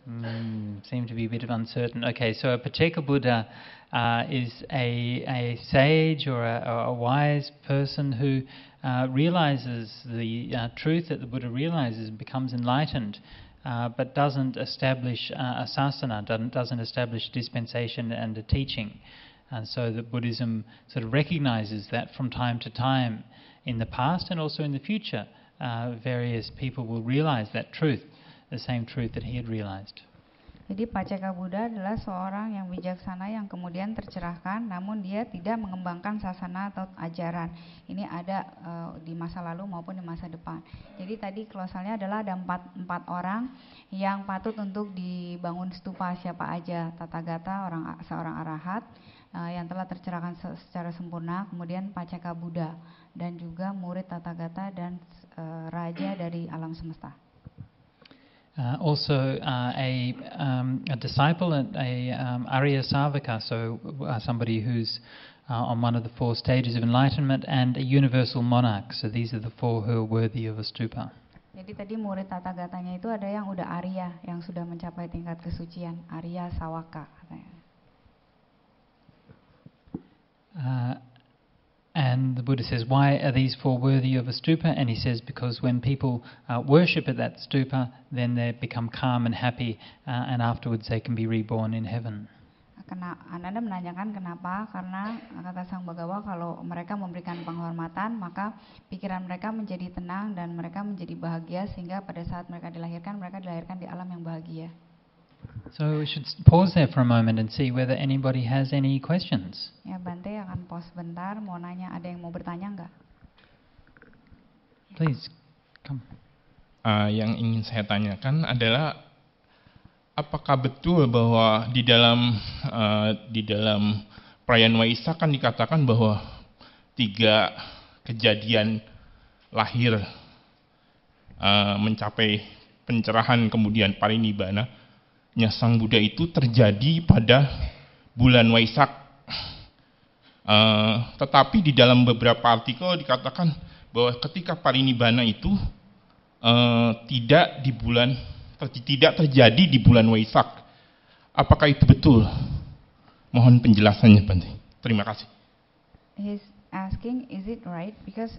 Seem to be a bit of uncertain. Okay, so a Pacceka Buddha is a sage or a wise person who realizes the truth that the Buddha realizes and becomes enlightened, but doesn't establish a sasana, doesn't establish dispensation and a teaching. And so that Buddhism sort of recognizes that from time to time in the past and also in the future, various people will realize that truth, the same truth that he had realized. Jadi Pacceka Buddha adalah seorang yang bijaksana yang kemudian tercerahkan, namun dia tidak mengembangkan sasana atau ajaran. Ini ada di masa lalu maupun di masa depan. Jadi tadi klausalnya adalah ada empat orang yang patut untuk dibangun stupa, siapa aja? Tathagata, seorang arahat yang telah tercerahkan secara sempurna, kemudian Pacceka Buddha dan juga murid Tathagata dan raja dari alam semesta. Also a disciple, a Arya Savaka, so somebody who's on one of the four stages of enlightenment, and a universal monarch. So these are the four who are worthy of a stupa. Jadi tadi murid Tathagatanya itu ada yang udah Arya, yang sudah mencapai tingkat kesucian, Arya Sawaka katanya. And the Buddha says, why are these four worthy of a stupa? And he says, because when people worship at that stupa, then they become calm and happy, and afterwards they can be reborn in heaven. Ananda menanyakan kenapa? Karena kata Sang Bhagawa, kalau mereka memberikan penghormatan, maka pikiran mereka menjadi tenang dan mereka menjadi bahagia, sehingga pada saat mereka dilahirkan di alam yang bahagia. So we should pause there for a moment and see whether anybody has any questions. Ya, Bante akan pause bentar, mau nanya, ada yang mau bertanya enggak? Please, come. Yang ingin saya tanyakan adalah apakah betul bahwa di dalam perayaan Waisak kan dikatakan bahwa 3 kejadian lahir mencapai pencerahan kemudian parinibbana Sang Buddha itu terjadi pada bulan Waisak. Tetapi di dalam beberapa artikel dikatakan bahwa ketika parinibbana itu tidak terjadi di bulan Waisak. Apakah itu betul? Mohon penjelasannya, Bante. Terima kasih. He's asking, is it right? Because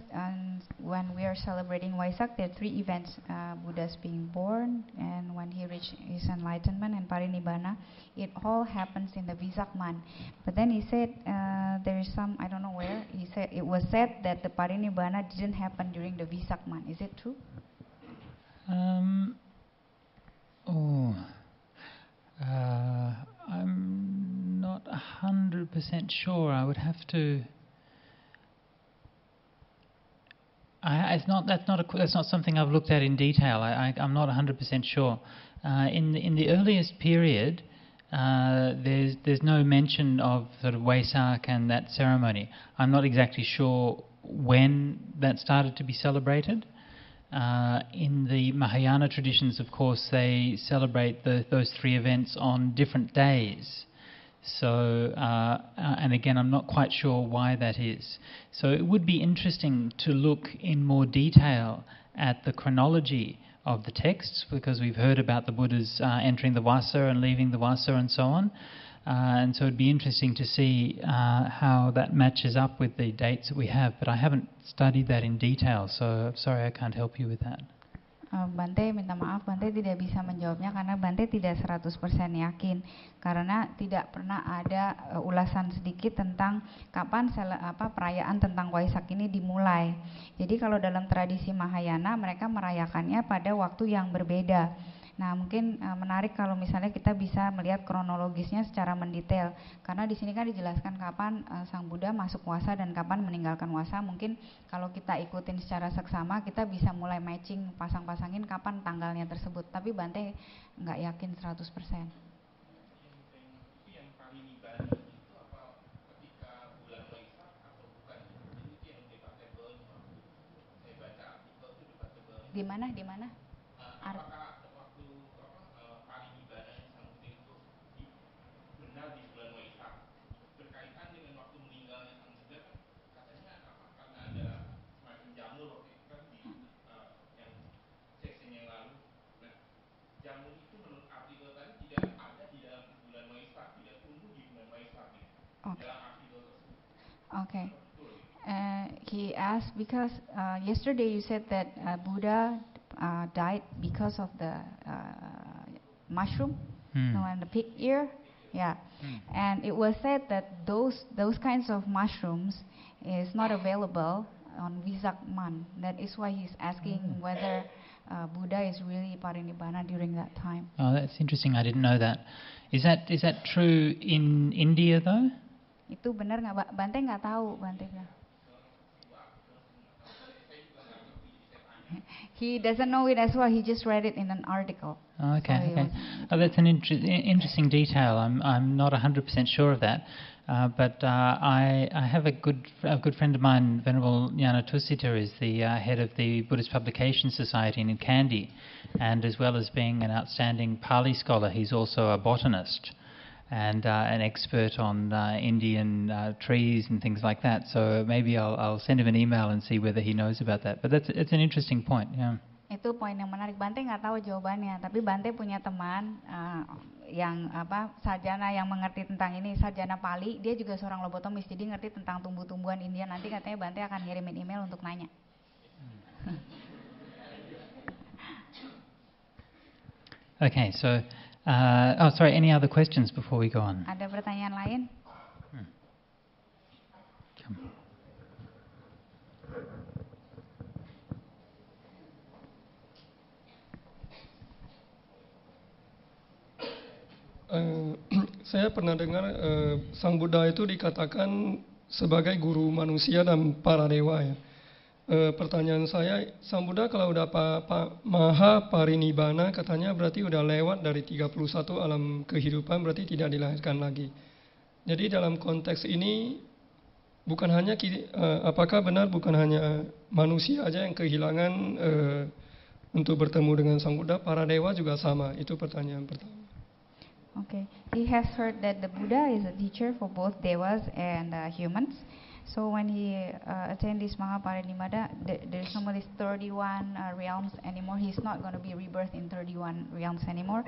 when we are celebrating Waisak, there are 3 events: Buddha's being born, and when he reached his enlightenment and parinibbana. It all happens in the Vesak month. But then he said there is some, I don't know where, he said it was said that the parinibbana didn't happen during the Vesak month. Is it true? I'm not 100% sure. I would have to. That's not something I've looked at in detail. I'm not 100% sure. In the earliest period, there's no mention of sort of Waisak and that ceremony. I'm not exactly sure when that started to be celebrated. In the Mahayana traditions, of course, they celebrate those 3 events on different days. So, and again, I'm not quite sure why that is. So it would be interesting to look in more detail at the chronology of the texts, because we've heard about the Buddhas entering the Vasa and leaving the Vasa and so on. And so it'd be interesting to see how that matches up with the dates that we have. But I haven't studied that in detail, so I'm sorry I can't help you with that. Bante minta maaf, Bante tidak bisa menjawabnya karena Bante tidak 100% yakin, karena tidak pernah ada ulasan sedikit tentang kapan perayaan tentang Waisak ini dimulai. Jadi kalau dalam tradisi Mahayana mereka merayakannya pada waktu yang berbeda. Nah, mungkin menarik kalau misalnya kita bisa melihat kronologisnya secara mendetail, karena di sini kan dijelaskan kapan Sang Buddha masuk wasa dan kapan meninggalkan wasa. Mungkin kalau kita ikutin secara seksama, kita bisa mulai matching, pasang-pasangin kapan tanggalnya tersebut. Tapi Bante nggak yakin 100%. Di mana? Okay. Okay. He asked because yesterday you said that Buddha died because of the mushroom, and the pig ear. Yeah. And it was said that those kinds of mushrooms is not available on Vesak month. That is why he's asking whether Buddha is really Parinibbana during that time. Oh, that's interesting. I didn't know that. Is that true in India though? Itu benar nggak, Bante nggak tahu, Bante bilang. He doesn't know it as well. He just read it in an article. Oh, okay, So okay. Oh, that's an interesting detail. I'm not 100% sure of that, but I have a good friend of mine, Venerable Jnana Tusita, is the head of the Buddhist Publication Society in Kandy, and as well as being an outstanding Pali scholar, he's also a botanist and an expert on Indian trees and things like that. So maybe I'll send him an email and see whether he knows about that. But it's an interesting point. Yeah. Itu poin yang menarik. Bante nggak tahu jawabannya, tapi Bante punya teman yang sarjana yang mengerti tentang ini, sarjana Pali. Dia juga seorang lobotomis, jadi ngerti tentang tumbuh-tumbuhan India. Nanti katanya Bante akan ngirimin email untuk nanya. Okay, so sorry, any other questions before we go on? Ada pertanyaan lain? Saya pernah dengar Sang Buddha itu dikatakan sebagai guru manusia dan para dewa ya. Pertanyaan saya, Sang Buddha kalau udah Maha Parinibbana katanya berarti udah lewat dari 31 alam kehidupan, berarti tidak dilahirkan lagi. Jadi dalam konteks ini bukan hanya apakah benar bukan hanya manusia aja yang kehilangan untuk bertemu dengan Sang Buddha, para dewa juga sama. Itu pertanyaan pertama. Okay, he has heard that the Buddha is a teacher for both devas and humans. So when he attained this Maha Parinibbana, there's no more this 31 realms anymore. He's not going to be rebirthed in 31 realms anymore.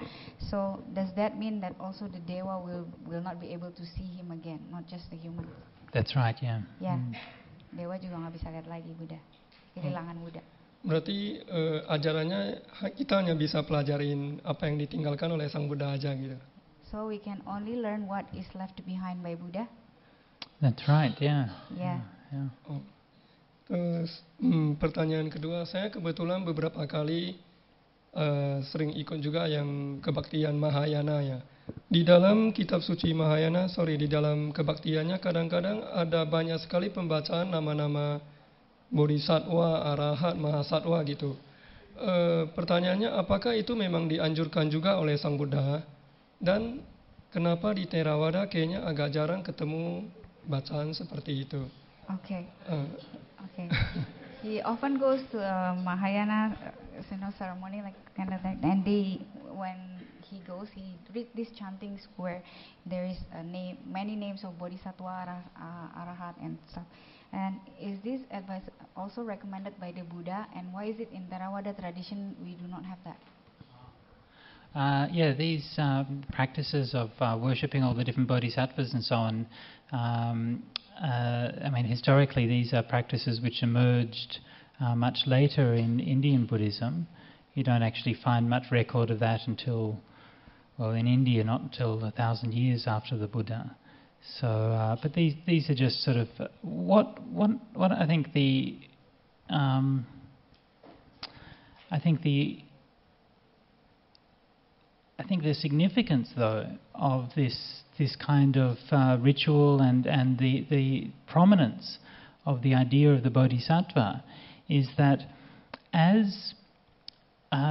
So does that mean that also the Dewa will not be able to see him again, not just the human? That's right, yeah. Ya, Dewa juga nggak bisa lihat lagi Buddha, kehilangan Buddha. Berarti ajarannya kita hanya bisa pelajarin apa yang ditinggalkan oleh Sang Buddha aja gitu. So we can only learn what is left behind by Buddha. That's right, yeah. Yeah. Yeah. Oh. Terus pertanyaan kedua, saya kebetulan beberapa kali sering ikut juga yang kebaktian Mahayana ya. Di dalam kitab suci Mahayana, di dalam kebaktiannya kadang-kadang ada banyak sekali pembacaan nama-nama Bodhisattva, Arahat, Mahasatwa gitu. Pertanyaannya, apakah itu memang dianjurkan juga oleh Sang Buddha? Dan kenapa di Theravada kayaknya agak jarang ketemu bacaan seperti itu? Okay. Okay. He often goes to Mahayana ceremony like kind of that, and when he goes, he read these chantings where there is many names of Bodhisattva, Arahat, and stuff. And is this advice also recommended by the Buddha? And why is it in Theravada tradition we do not have that? These practices of worshipping all the different bodhisattvas and so on, I mean, historically these are practices which emerged much later in Indian Buddhism. You don't actually find much record of that until, well, in India, not until 1,000 years after the Buddha. So, but these are just sort of what I think the significance, though, of this kind of ritual and the prominence of the idea of the Bodhisattva is that as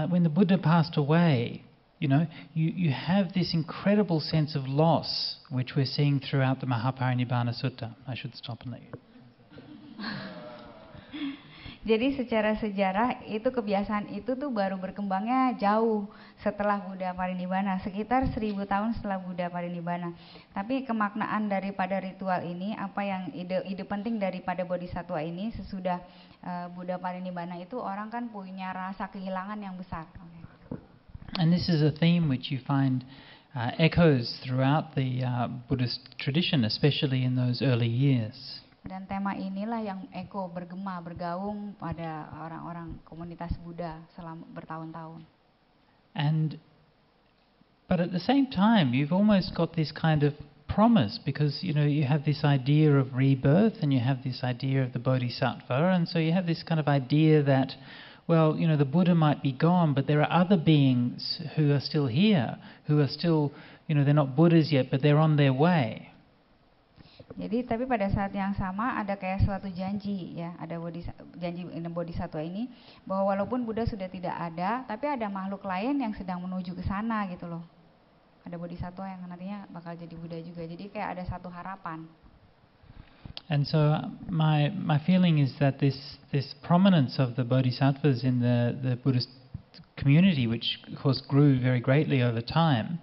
when the Buddha passed away, you have this incredible sense of loss, which we're seeing throughout the Maha Parinibbana Sutta. I should stop and let you. Jadi secara sejarah itu kebiasaan itu tuh baru berkembangnya jauh setelah Buddha Parinibbana, sekitar 1000 tahun setelah Buddha Parinibbana. Tapi kemaknaan daripada ritual ini, apa yang ide penting daripada bodhisattva ini sesudah Buddha Parinibbana itu, orang kan punya rasa kehilangan yang besar. And this is a theme which you find echoes throughout the Buddhist tradition, especially in those early years. Dan tema inilah yang eko bergema bergaung pada orang-orang komunitas Buddha selama bertahun-tahun. But at the same time, you've almost got this kind of promise, because you have this idea of rebirth and you have this idea of the bodhisattva, and so you have this kind of idea that, well, the Buddha might be gone, but there are other beings who are still here, who are still, they're not Buddhas yet, but they're on their way. Jadi tapi pada saat yang sama ada kayak suatu janji ya, ada janji bodhisattva ini bahwa walaupun Buddha sudah tidak ada, tapi ada makhluk lain yang sedang menuju ke sana gitu loh. Ada bodhisattva yang nantinya bakal jadi Buddha juga. Jadi kayak ada satu harapan. And so my feeling is that this prominence of the bodhisattvas in the Buddhist community, which of course grew very greatly over time,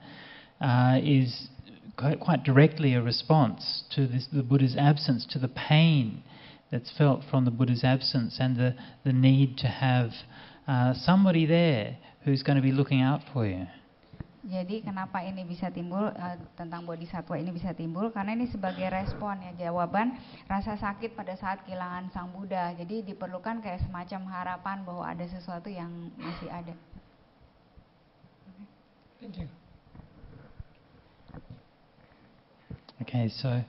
is quite directly a response to the Buddha's absence, to the pain that's felt from the Buddha's absence, and the need to have somebody there who's going to be looking out for you. Jadi kenapa ini bisa timbul, tentang bodhisattva ini bisa timbul, karena ini sebagai respon ya, jawaban rasa sakit pada saat kehilangan Sang Buddha. Jadi diperlukan kayak semacam harapan bahwa ada sesuatu yang masih ada. Thank you. Okay, so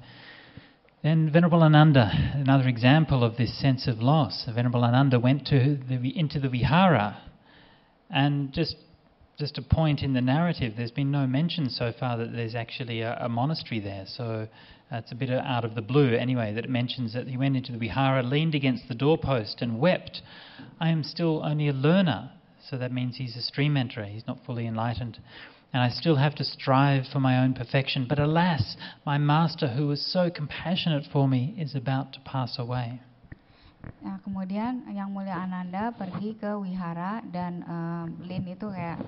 then Venerable Ananda, another example of this sense of loss. Venerable Ananda went into the Vihara, and just a point in the narrative, there's been no mention so far that there's actually a monastery there, so it's a bit out of the blue anyway that it mentions that he went into the Vihara, leaned against the doorpost and wept. I am still only a learner, so that means he's a stream enterer, he's not fully enlightened. And I still have to strive for my own perfection. But alas, my master who was so compassionate for me is about to pass away. Nah, kemudian Yang Mulia Ananda pergi ke wihara dan Lin itu kayak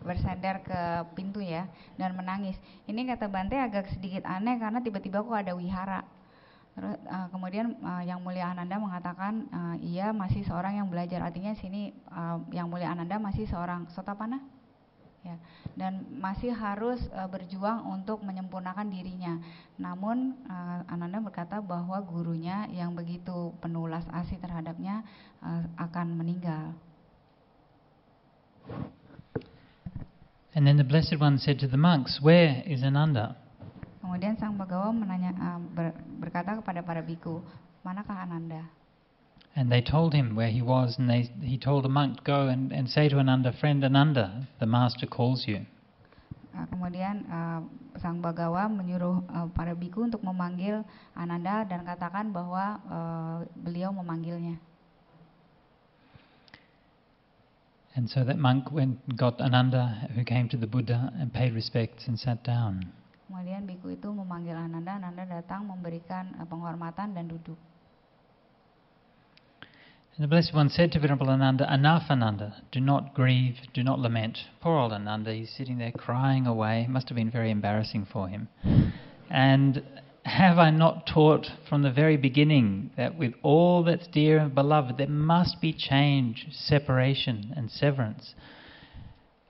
bersandar ke pintu ya dan menangis. Ini kata Bante agak sedikit aneh karena tiba-tiba kok ada wihara. Terus kemudian Yang Mulia Ananda mengatakan ia masih seorang yang belajar. Artinya sini Yang Mulia Ananda masih seorang sotapana. Ya, dan masih harus berjuang untuk menyempurnakan dirinya. Namun Ananda berkata bahwa gurunya yang begitu penuh ulas asih terhadapnya akan meninggal. And then the Blessed One said to the monks, "Where is Ananda?" Kemudian Sang Bhagawa berkata kepada para biku, "Manakah Ananda?" And they told him where he was, and he told the monk, "Go and say to Ananda, friend Ananda, the master calls you." Kemudian Sang Bhagawa menyuruh para biku untuk memanggil Ananda dan katakan bahwa beliau memanggilnya. And so that monk went and got Ananda, who came to the Buddha, and paid respects and sat down. Kemudian biku itu memanggil Ananda, Ananda datang memberikan penghormatan dan duduk. And the Blessed One said to Venerable Ananda, "Enough, Ananda, do not grieve, do not lament." Poor old Ananda, he's sitting there crying away. It must have been very embarrassing for him. And have I not taught from the very beginning that with all that's dear and beloved there must be change, separation and severance?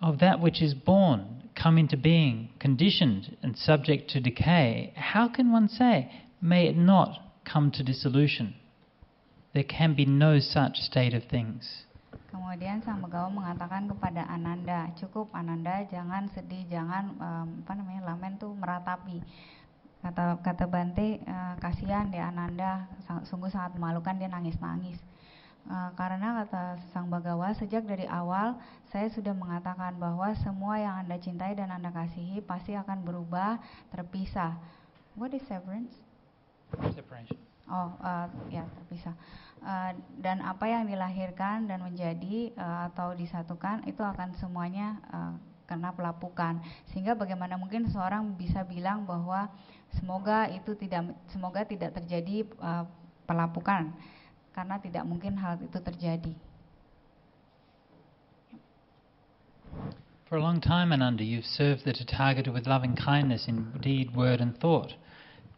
Of that which is born, come into being, conditioned and subject to decay, how can one say, may it not come to dissolution? There can be no such state of things. Kemudian Sang Bhagawa mengatakan kepada Ananda, cukup Ananda, jangan sedih, jangan lamen tuh meratapi. Kata Bante, kasihan deh Ananda, sungguh sangat memalukan dia nangis-nangis. Karena kata Sang Bhagawa, sejak dari awal saya sudah mengatakan bahwa semua yang Anda cintai dan Anda kasihi pasti akan berubah, terpisah. What is severance? Separation. Terpisah. Dan apa yang dilahirkan dan menjadi atau disatukan itu akan semuanya kena pelapukan. Sehingga bagaimana mungkin seorang bisa bilang bahwa semoga tidak terjadi pelapukan, karena tidak mungkin hal itu terjadi. For a long time, Ananda, you've served the Tathagata with loving kindness in deed, word and thought,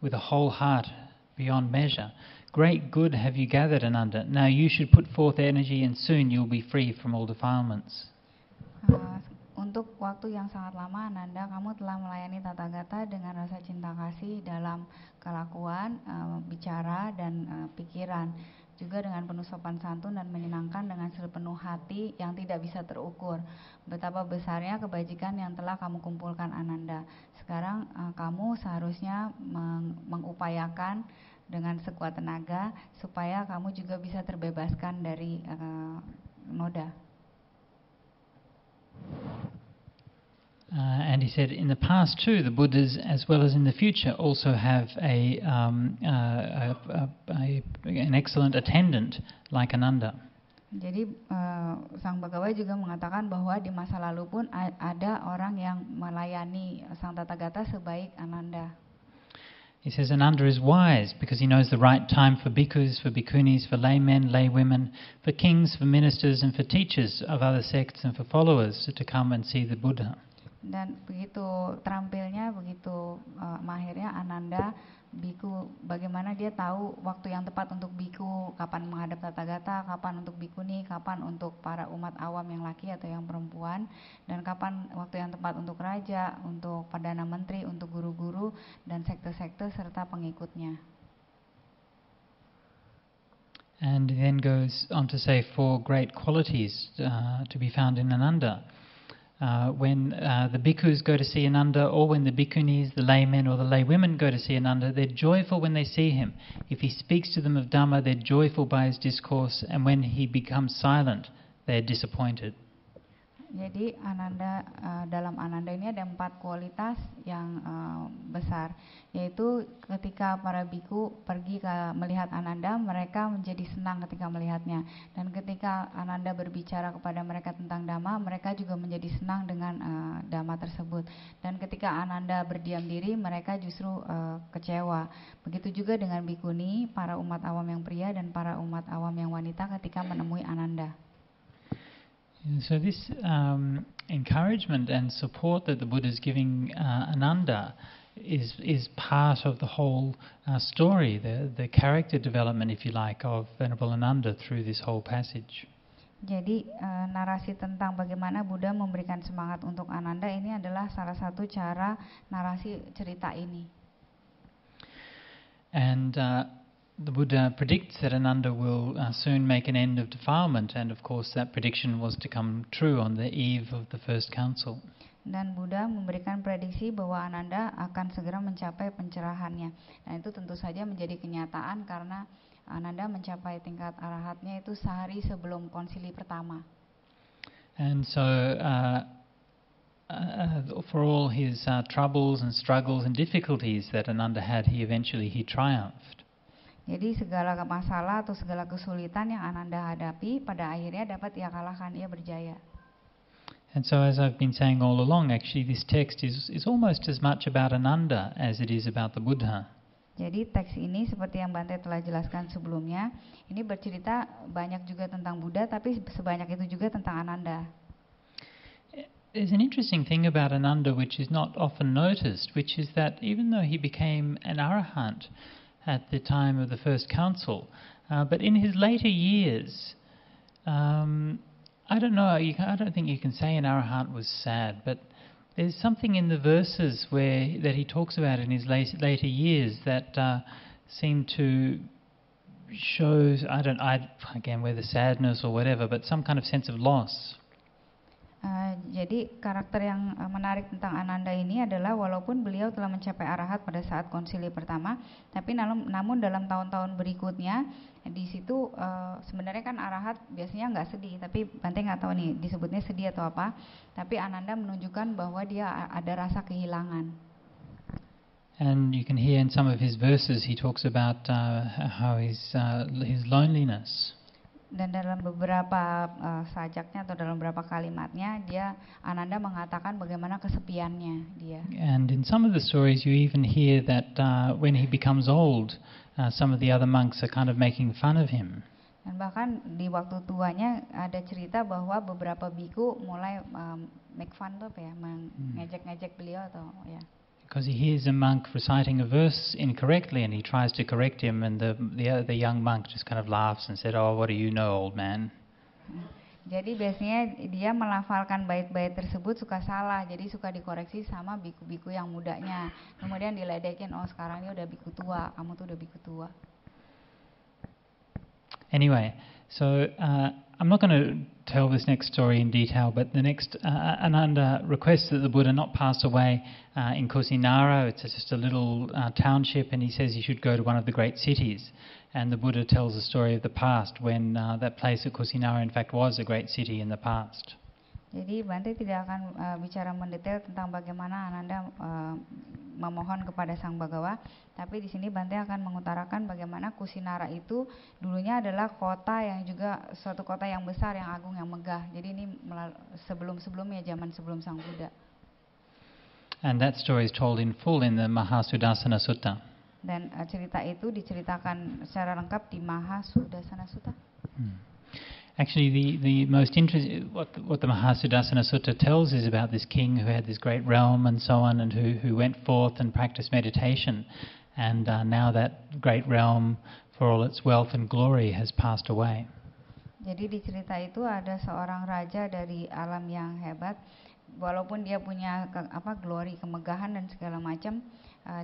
with a whole heart beyond measure. Great good have you gathered, Ananda. Now you should put forth energy and soon you'll be free from all defilements. untuk waktu yang sangat lama Ananda kamu telah melayani Tathagata dengan rasa cinta kasih dalam kelakuan, bicara dan pikiran, juga dengan penuh sopan santun dan menyenangkan dengan sepenuh hati yang tidak bisa terukur. Betapa besarnya kebajikan yang telah kamu kumpulkan Ananda. Sekarang kamu seharusnya mengupayakan dengan sekuat tenaga supaya kamu juga bisa terbebaskan dari noda. And he said, in the past too, the Buddhas, as well as in the future, also have an excellent attendant like Ananda. Jadi Sang Bhagawa juga mengatakan bahwa di masa lalu pun ada orang yang melayani Sang Tathagata sebaik Ananda. He says Ananda is wise because he knows the right time for bhikkhus, for bhikkhunis, for laymen, laywomen, for kings, for ministers, and for teachers of other sects and for followers to come and see the Buddha. Dan begitu terampilnya, begitu mahirnya Ananda biku, bagaimana dia tahu waktu yang tepat untuk biku, kapan menghadap Tathagata, kapan untuk bikuni, kapan untuk para umat awam yang laki atau yang perempuan, dan kapan waktu yang tepat untuk raja, untuk perdana menteri, untuk guru-guru dan sekte-sekte serta pengikutnya. And then goes on to say 4 great qualities to be found in Ananda. When the bhikkhus go to see Ananda, or when the bhikkhunis, the laymen or the laywomen go to see Ananda, they're joyful when they see him. If he speaks to them of Dharma, they're joyful by his discourse, and when he becomes silent, they're disappointed. Jadi Ananda, dalam Ananda ini ada 4 kualitas yang besar, yaitu ketika para biku pergi melihat Ananda, mereka menjadi senang ketika melihatnya, dan ketika Ananda berbicara kepada mereka tentang Dhamma, mereka juga menjadi senang dengan Dhamma tersebut, dan ketika Ananda berdiam diri, mereka justru kecewa. Begitu juga dengan bikuni, para umat awam yang pria dan para umat awam yang wanita ketika menemui Ananda. So this encouragement and support that the Buddha is giving Ananda is part of the whole story, the character development, if you like, of Venerable Ananda through this whole passage. Jadi narasi tentang bagaimana Buddha memberikan semangat untuk Ananda ini adalah salah satu cara narasi cerita ini. And the Buddha predicts that Ananda will soon make an end of defilement, and of course that prediction was to come true on the eve of the first council. Dan Buddha memberikan prediksi bahwa Ananda akan segera mencapai pencerahannya, dan itu tentu saja menjadi kenyataan karena Ananda mencapai tingkat arahatnya itu sehari sebelum konsili pertama. And so for all his troubles and struggles and difficulties that Ananda had, he triumphed. Jadi segala masalah atau segala kesulitan yang Ananda hadapi pada akhirnya dapat ia kalahkan, ia berjaya. And so as I've been saying all along, actually this text is almost as much about Ananda as it is about the Buddha. Jadi teks ini seperti yang Bante telah jelaskan sebelumnya, ini bercerita banyak juga tentang Buddha, tapi sebanyak itu juga tentang Ananda. There's an interesting thing about Ananda which is not often noticed, which is that even though he became an arahant at the time of the first council, but in his later years, I don't know, I don't think you can say an arahant was sad, but there's something in the verses that he talks about in his later years that seem to show, again, whether sadness or whatever, but some kind of sense of loss. Jadi karakter yang menarik tentang Ananda ini adalah walaupun beliau telah mencapai arahat pada saat konsili pertama, tapi namun dalam tahun-tahun berikutnya di situ sebenarnya kan arahat biasanya nggak sedih, tapi Bante nggak tahu nih disebutnya sedih atau apa, tapi Ananda menunjukkan bahwa dia ada rasa kehilangan. And you can hear in some of his verses he talks about how his loneliness. Dan dalam beberapa sajaknya atau dalam beberapa kalimatnya Ananda mengatakan bagaimana kesepiannya dia. And in some of the stories you even hear that when he becomes old, some of the other monks are kind of making fun of him. Dan bahkan di waktu tuanya ada cerita bahwa beberapa biku mulai make fun tuh apa ya, mengejek-ngejek beliau atau ya. Because he hears a monk reciting a verse incorrectly and he tries to correct him, and the young monk just kind of laughs and said, "Oh, what do you know, old man?" Jadi biasanya dia melafalkan bait-bait tersebut suka salah, jadi suka dikoreksi sama biku-biku yang mudanya. Kemudian diledekin, oh sekarang ini udah biku tua, kamu tuh udah biku tua. Anyway, so I'm not going to tell this next story in detail, but the next, Ananda requests that the Buddha not pass away in Kusinara. It's just a little township, and he says he should go to one of the great cities. And the Buddha tells the story of the past when that place at Kusinara in fact was a great city in the past. Jadi Bante tidak akan bicara mendetail tentang bagaimana Ananda memohon kepada Sang Bhagawa, tapi di sini Bante akan mengutarakan bagaimana Kusinara itu dulunya adalah kota yang juga suatu kota yang besar, yang agung, yang megah. Jadi ini sebelum-sebelumnya, zaman sebelum Sang Buddha. And that story is told in full in the Maha Parinibbana Sutta. Dan cerita itu diceritakan secara lengkap di Maha Parinibbana Sutta. Actually, the most interesting, what the Maha Parinibbana Sutta tells is about this king who had this great realm and so on, and who went forth and practiced meditation, and now that great realm, for all its wealth and glory, has passed away. Jadi di cerita itu ada seorang raja dari alam yang hebat, walaupun dia punya glory, kemegahan dan segala macam,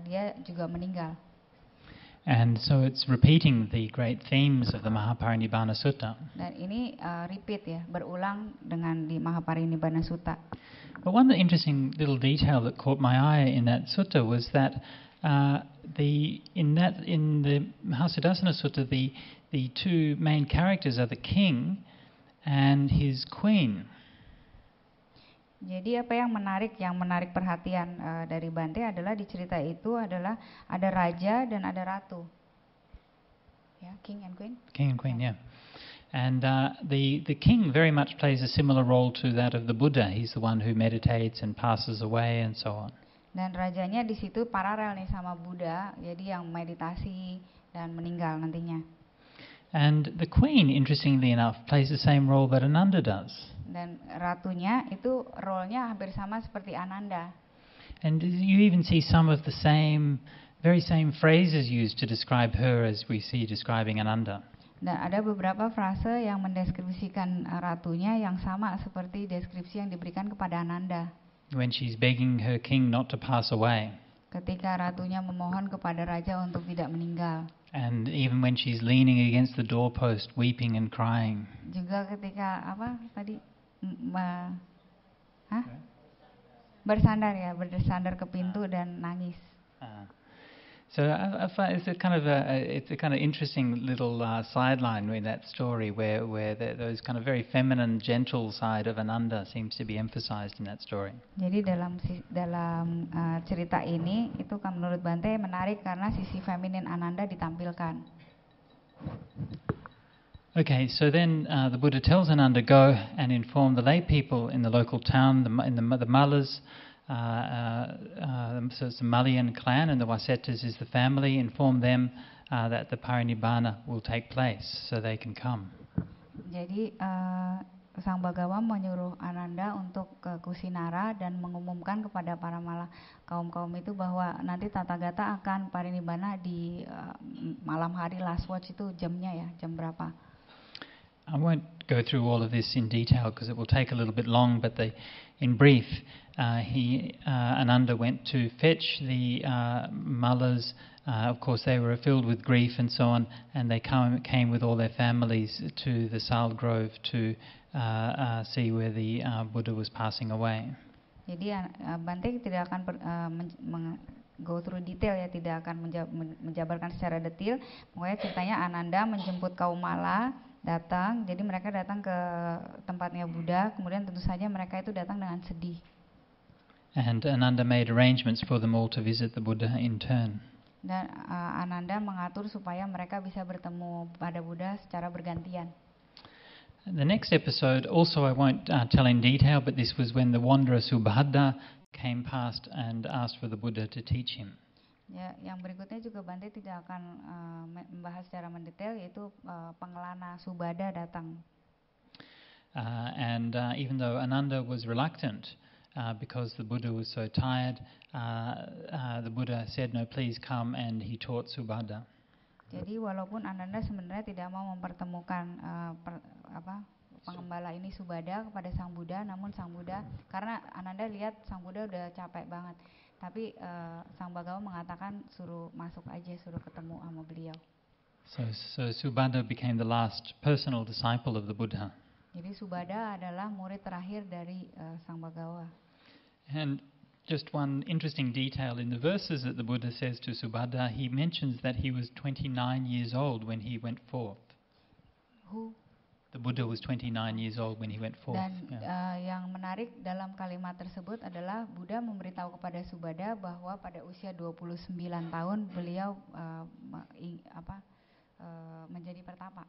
dia juga meninggal. And so it's repeating the great themes of the Maha Parinibbana Sutta. Dan ini repeat ya, berulang dengan di Maha Parinibbana Sutta. But one interesting little detail that caught my eye in that sutta was that in the Maha Parinibbana Sutta, the two main characters are the king and his queen. Jadi apa yang menarik perhatian dari Bante adalah di cerita itu adalah ada raja dan ada ratu. Ya, king and queen. King and queen, yeah. And the king very much plays a similar role to that of the Buddha. He's the one who meditates and passes away and so on. Dan rajanya di situ paralel nih sama Buddha, jadi yang meditasi dan meninggal nantinya. And the queen, interestingly enough, plays the same role that Ananda does. Dan ratunya itu role-nya hampir sama seperti Ananda. And you even see some of the very same phrases used to describe her as we see describing Ananda. Dan ada beberapa frase yang mendeskripsikan ratunya yang sama seperti deskripsi yang diberikan kepada Ananda. When she's begging her king not to pass away. Ketika ratunya memohon kepada raja untuk tidak meninggal. And even when she's leaning against the doorpost, weeping and crying. Juga ketika bersandar ke pintu dan nangis. So I find it's a kind of interesting little sideline in that story where those kind of very feminine, gentle side of Ananda seems to be emphasized in that story. Jadi dalam cerita ini itu kan menurut Bante menarik karena sisi feminin Ananda ditampilkan. Okay, so then the Buddha tells Ananda, go and inform the lay people in the local town, the Mallas. So it's the Malayan clan, and the Wasetas is the family. Inform them that the Parinibbana will take place, so they can come. Jadi Sang Bhagawa menyuruh Ananda untuk ke Kusinara dan mengumumkan kepada para kaum itu bahwa nanti Tathagata akan Parinibbana di malam hari last watch itu jamnya ya, jam berapa? I won't go through all of this in detail because it will take a little bit long, but in brief, Ananda went to fetch the Mallas. Of course, they were filled with grief and so on, and they came with all their families to the Sal Grove to see where the Buddha was passing away. Jadi Bante tidak akan go through detail ya, tidak akan menjabarkan secara detail. Pokoknya ceritanya Ananda menjemput kaum Mala datang, jadi mereka datang ke tempatnya Buddha, kemudian tentu saja mereka itu datang dengan sedih. And Ananda made arrangements for them all to visit the Buddha in turn. Dan Ananda mengatur supaya mereka bisa bertemu pada Buddha secara bergantian. The next episode, also I won't tell in detail, but this was when the wanderer Subhadda came past and asked for the Buddha to teach him. Ya, yang berikutnya juga Bante tidak akan membahas secara mendetail, yaitu pengelana Subhadda datang. And even though Ananda was reluctant because the Buddha was so tired, the Buddha said, "No, please come," and he taught Subhadda. Jadi walaupun Ananda sebenarnya tidak mau mempertemukan pengembala ini Subhada kepada Sang Buddha, namun Sang Buddha, karena Ananda lihat Sang Buddha udah capek banget, tapi Sang Bhagawa mengatakan suruh masuk aja, suruh ketemu sama beliau. So Subhada became the last personal disciple of the Buddha. Jadi Subhada adalah murid terakhir dari Sang Bhagawa. And just one interesting detail in the verses that the Buddha says to Subhada, he mentions that he was 29 years old when he went forth. Who? The Buddha was 29 years old when he went forth. Dan yang menarik dalam kalimat tersebut adalah Buddha memberitahu kepada Subhada bahwa pada usia 29 tahun beliau menjadi pertapa.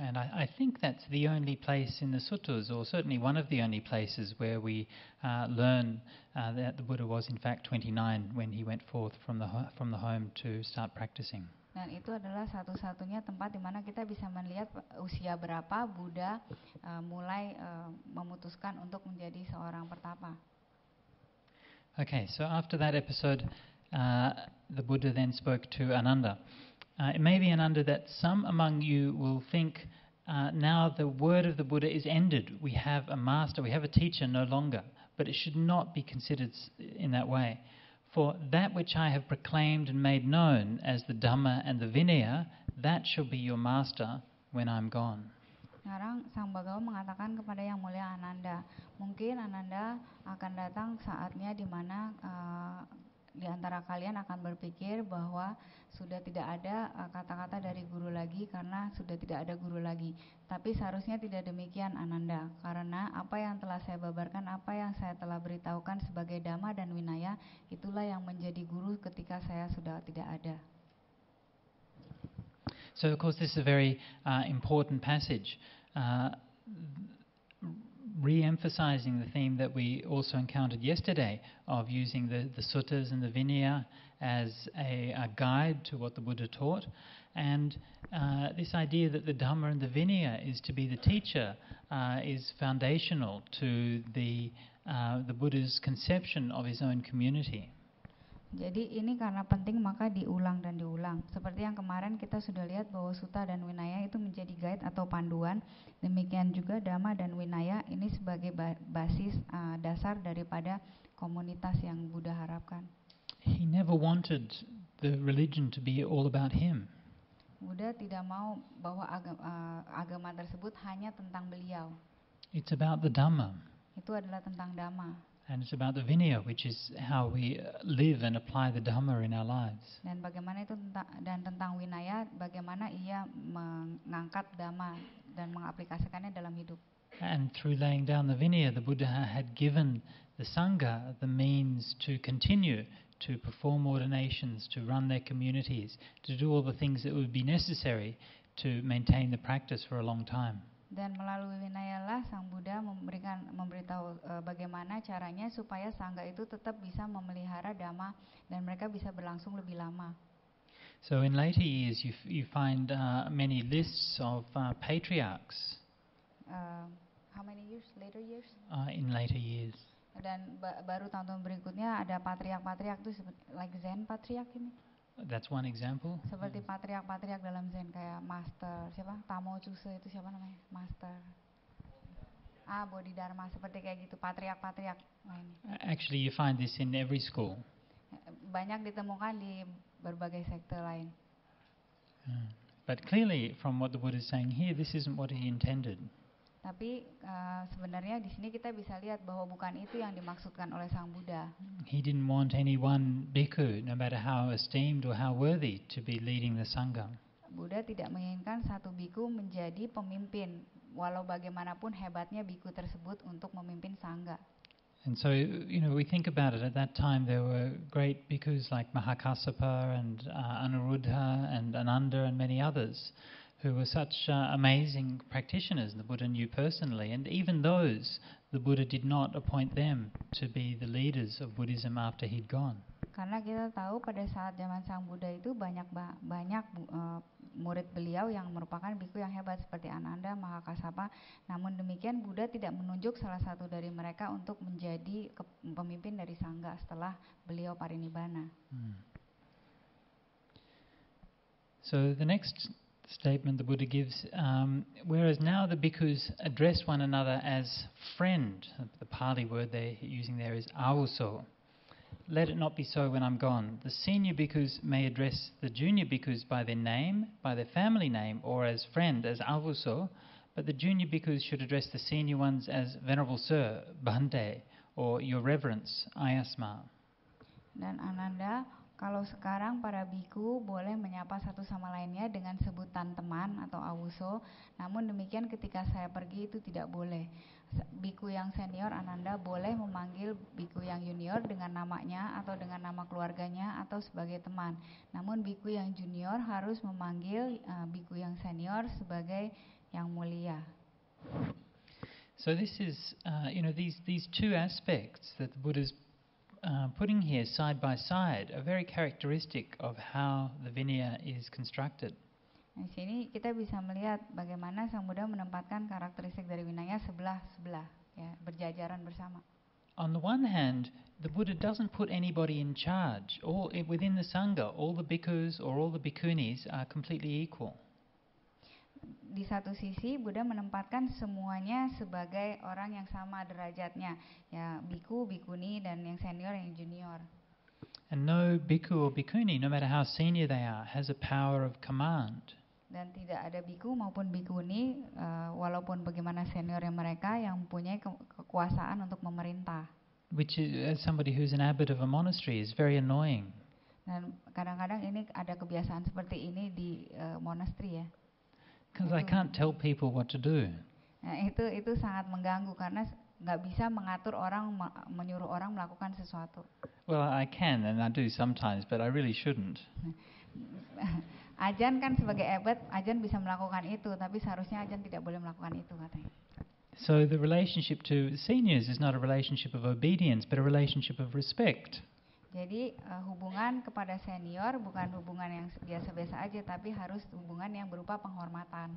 And I think that's the only place in the suttas, or certainly one of the only places where we learn that the Buddha was in fact 29 when he went forth from the home to start practicing. Dan itu adalah satu-satunya tempat di mana kita bisa melihat usia berapa Buddha mulai memutuskan untuk menjadi seorang pertapa. Okay, so after that episode, the Buddha then spoke to Ananda. It may be, Ananda, that some among you will think, now the word of the Buddha is ended. We have a master, we have a teacher no longer. But it should not be considered in that way. For that which I have proclaimed and made known as the Dhamma and the Vinaya, that shall be your master when I'm gone. Sekarang Sang Bhagawa mengatakan kepada Yang Mulia Ananda, mungkin Ananda akan datang saatnya di mana di antara kalian akan berpikir bahwa sudah tidak ada kata-kata dari guru lagi karena sudah tidak ada guru lagi. Tapi seharusnya tidak demikian Ananda, karena apa yang telah saya babarkan, apa yang saya telah beritahukan sebagai Dhamma dan Vinaya, itulah yang menjadi guru ketika saya sudah tidak ada. So of course this is a very important passage. Re-emphasizing the theme that we also encountered yesterday of using the suttas and the Vinaya as a guide to what the Buddha taught, and this idea that the Dhamma and the Vinaya is to be the teacher is foundational to the Buddha's conception of his own community. Jadi ini karena penting maka diulang dan diulang. Seperti yang kemarin kita sudah lihat bahwa Sutta dan Vinaya itu menjadi guide atau panduan. Demikian juga Dhamma dan Vinaya ini sebagai basis dasar daripada komunitas yang Buddha harapkan. He never wanted the religion to be all about him. Buddha tidak mau bahwa agama tersebut hanya tentang beliau. It's about the Dhamma. Itu adalah tentang Dhamma. And it's about the Vinaya, which is how we live and apply the Dhamma in our lives. Dan bagaimana itu tentang Vinaya, bagaimana ia mengangkat Dhamma dan mengaplikasikannya dalam hidup. And through laying down the Vinaya, the Buddha had given the Sangha the means to continue to perform ordinations, to run their communities, to do all the things that would be necessary to maintain the practice for a long time. Dan melalui Vinaya lah Sang Buddha memberitahu bagaimana caranya supaya Sangha itu tetap bisa memelihara Dhamma dan mereka bisa berlangsung lebih lama. So in later years you find many lists of patriarchs. How many years? Later years? In later years. Dan baru tahun-tahun berikutnya ada patriark-patriark itu like Zen patriark ini. That's one example. Seperti patriark-patriark dalam Zen kayak Master siapa? Tamo Chuse itu siapa namanya? Master. Bodhidharma seperti kayak gitu, patriark-patriark lainnya. Actually you find this in every school. Banyak ditemukan di berbagai sekte lain. But clearly from what the Buddha is saying here, this isn't what he intended. Tapi sebenarnya di sini kita bisa lihat bahwa bukan itu yang dimaksudkan oleh Sang Buddha. He didn't want any one bhikkhu, no matter how esteemed or how worthy, to be leading the Sangha. Buddha tidak menginginkan satu bhikkhu menjadi pemimpin, walau bagaimanapun hebatnya bhikkhu tersebut untuk memimpin Sangha. And so, we think about it. At that time, there were great bhikkhus like Mahakassapa and Anuruddha and Ananda and many others who were such amazing practitioners the Buddha knew personally. And even those, the Buddha did not appoint them to be the leaders of Buddhism after he'd gone. Karena kita tahu pada saat zaman Sang Buddha itu banyak murid beliau yang merupakan bhikkhu yang hebat seperti Ananda, Mahakassapa. Namun demikian Buddha tidak menunjuk salah satu dari mereka untuk menjadi pemimpin dari Sangha setelah beliau parinibbana. So the next statement the Buddha gives, whereas now the bhikkhus address one another as friend, the Pali word they're using there is avuso. Let it not be so when I'm gone. The senior bhikkhus may address the junior bhikkhus by their name, by their family name, or as friend, as avuso, but the junior bhikkhus should address the senior ones as Venerable Sir, Bhante, or Your Reverence, Ayasma. Dan Ananda, kalau sekarang para biku boleh menyapa satu sama lainnya dengan sebutan teman atau awuso, namun demikian ketika saya pergi itu tidak boleh. Biku yang senior Ananda boleh memanggil biku yang junior dengan namanya atau dengan nama keluarganya atau sebagai teman. Namun biku yang junior harus memanggil biku yang senior sebagai yang mulia. So this is, these two aspects that the Buddha's putting here side by side are very characteristic of how the Vinaya is constructed. Di sini kita bisa melihat bagaimana Sang Buddha menempatkan karakteristik dari Vinaya sebelah-sebelah, ya, berjajaran bersama. On the one hand, the Buddha doesn't put anybody in charge. All within the Sangha, all the bhikkhus or all the bhikkhunis are completely equal. Di satu sisi Buddha menempatkan semuanya sebagai orang yang sama derajatnya, ya biku, bikuni dan yang senior, yang junior. And no bhikkhu or bhikkhuni, no matter how senior they are, has a power of command. Dan tidak ada biku maupun bikuni, walaupun bagaimana seniornya mereka, yang mempunyai kekuasaan untuk memerintah. Which is, as somebody who's an abbot of a monastery, is very annoying. Dan kadang-kadang ini ada kebiasaan seperti ini di monasteri, ya. Because I can't tell people what to do. Nah, itu sangat mengganggu karena nggak bisa mengatur orang, menyuruh orang melakukan sesuatu. Well, I can and I do sometimes, but I really shouldn't. Ajahn kan sebagai abbot, Ajahn bisa melakukan itu, tapi seharusnya Ajahn tidak boleh melakukan itu, katanya. So the relationship to seniors is not a relationship of obedience, but a relationship of respect. Jadi hubungan kepada senior bukan hubungan yang biasa-biasa aja, tapi harus hubungan yang berupa penghormatan.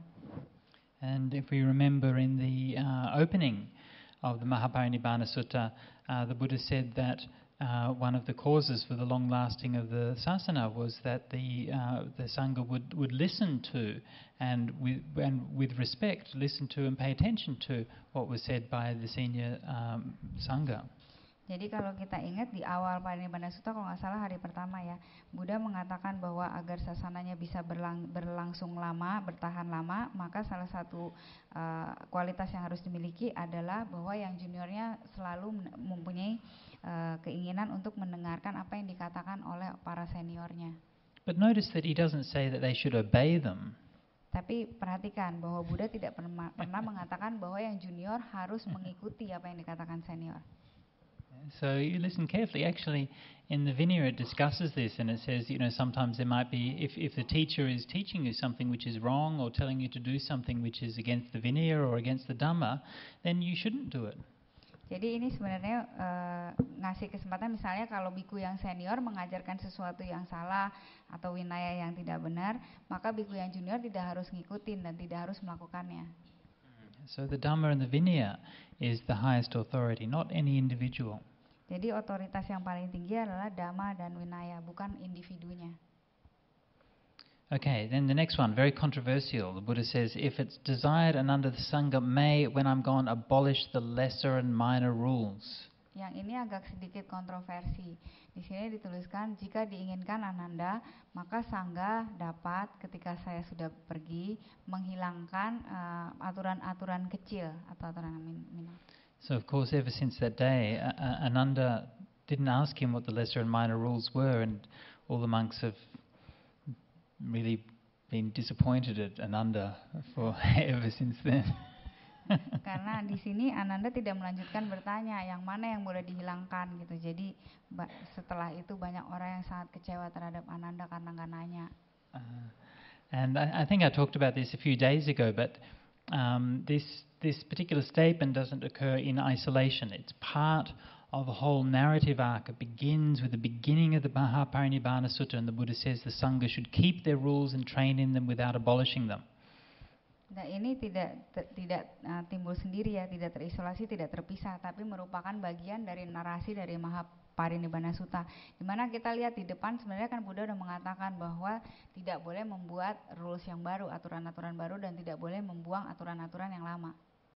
And if we remember in the opening of the Maha Parinibbana Sutta, the Buddha said that one of the causes for the long lasting of the sasana was that the Sangha would listen to and with respect listen to and pay attention to what was said by the senior Sangha. Jadi kalau kita ingat di awal Parinibbana Sutta, kalau nggak salah hari pertama ya, Buddha mengatakan bahwa agar sasananya bisa berlangsung lama, bertahan lama, maka salah satu kualitas yang harus dimiliki adalah bahwa yang juniornya selalu mempunyai keinginan untuk mendengarkan apa yang dikatakan oleh para seniornya. But notice that he doesn't say that they should obey them. Tapi perhatikan bahwa Buddha tidak pernah mengatakan bahwa yang junior harus mengikuti apa yang dikatakan senior. So you listen carefully. Actually, in the Vinaya it discusses this, and it says, sometimes there might be, if the teacher is teaching you something which is wrong or telling you to do something which is against the Vinaya or against the Dharma, then you shouldn't do it. Jadi ini sebenarnya ngasih kesempatan, misalnya kalau biku yang senior mengajarkan sesuatu yang salah atau Vinaya yang tidak benar, maka biku yang junior tidak harus ngikutin dan tidak harus melakukannya. So the Dharma and the Vinaya is the highest authority, not any individual. Jadi otoritas yang paling tinggi adalah Dhamma dan Vinaya, bukan individunya. Okay, then the next one, very controversial. The Buddha says, if it's desired and under the Sangha may, when I'm gone, abolish the lesser and minor rules. Yang ini agak sedikit kontroversi. Di sini dituliskan, jika diinginkan Ananda, maka Sangha dapat ketika saya sudah pergi menghilangkan aturan-aturan kecil atau aturan minor. So of course, ever since that day, Ananda didn't ask him what the lesser and minor rules were, and all the monks have really been disappointed at Ananda for ever since then. Karena di sini Ananda tidak melanjutkan bertanya yang mana yang boleh dihilangkan gitu. Jadi setelah itu banyak orang yang sangat kecewa terhadap Ananda karena nggak nanya. And I think I talked about this a few days ago, but this particular statement doesn't occur in isolation. It's part of a whole narrative arc. It begins with the beginning of the Maha Parinibbana Sutta, and the Buddha says the Sangha should keep their rules and train in them without abolishing them. Nah, ini tidak timbul sendiri ya, tidak terisolasi, tidak terpisah, tapi merupakan bagian dari narasi dari Maha Parinibbana Sutta. Di mana kita lihat di depan sebenarnya kan Buddha sudah mengatakan bahwa tidak boleh membuat rules yang baru, aturan-aturan baru, dan tidak boleh membuang aturan-aturan yang lama.